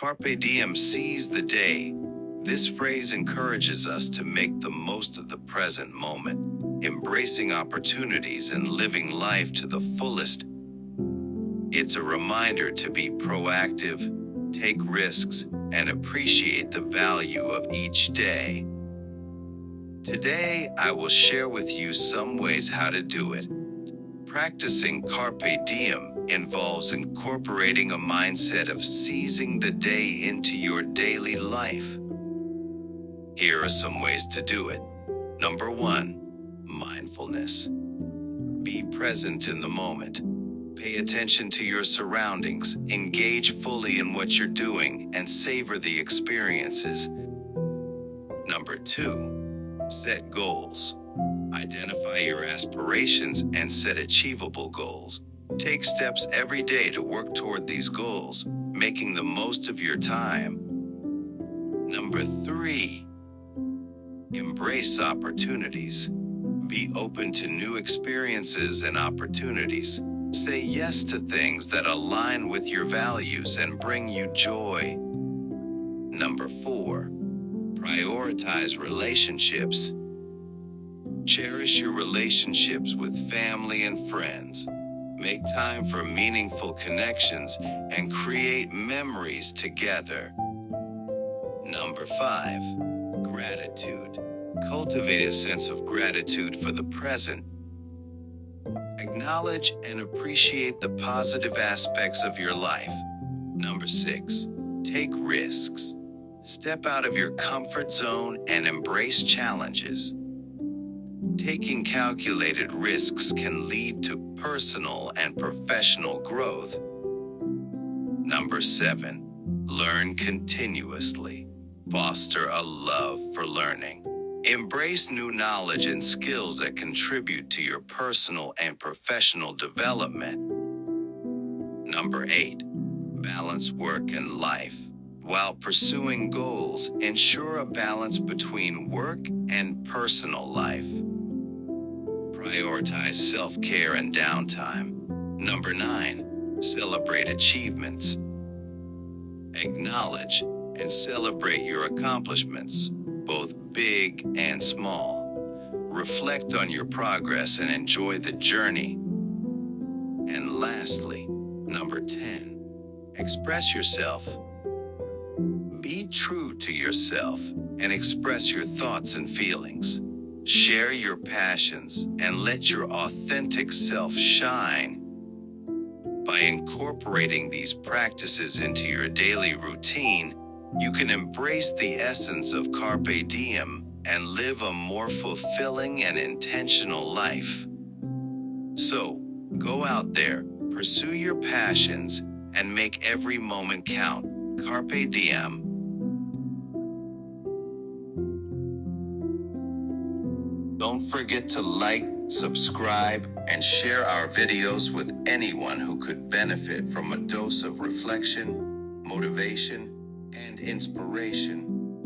Carpe diem, seize the day. This phrase encourages us to make the most of the present moment, embracing opportunities and living life to the fullest. It's a reminder to be proactive, take risks, and appreciate the value of each day. Today, I will share with you some ways how to do it. Practicing Carpe Diem involves incorporating a mindset of seizing the day into your daily life. Here are some ways to do it. Number 1, mindfulness. Be present in the moment. Pay attention to your surroundings, engage fully in what you're doing, and savor the experiences. Number 2, set goals. Identify your aspirations and set achievable goals. Take steps every day to work toward these goals, making the most of your time. Number 3, embrace opportunities. Be open to new experiences and opportunities. Say yes to things that align with your values and bring you joy. Number 4, prioritize relationships. Cherish your relationships with family and friends. Make time for meaningful connections and create memories together. Number 5, gratitude. Cultivate a sense of gratitude for the present. Acknowledge and appreciate the positive aspects of your life. Number 6, take risks. Step out of your comfort zone and embrace challenges. Taking calculated risks can lead to personal and professional growth. Number 7, learn continuously. Foster a love for learning. Embrace new knowledge and skills that contribute to your personal and professional development. Number 8, balance work and life. While pursuing goals, ensure a balance between work and personal life. Prioritize self-care and downtime. Number 9, celebrate achievements. Acknowledge and celebrate your accomplishments, both big and small. Reflect on your progress and enjoy the journey. And lastly, number 10, express yourself. Be true to yourself and express your thoughts and feelings. Share your passions and let your authentic self shine. By incorporating these practices into your daily routine, you can embrace the essence of Carpe Diem and live a more fulfilling and intentional life. So, go out there, pursue your passions, and make every moment count. Carpe Diem. Don't forget to like, subscribe, and share our videos with anyone who could benefit from a dose of reflection, motivation, and inspiration.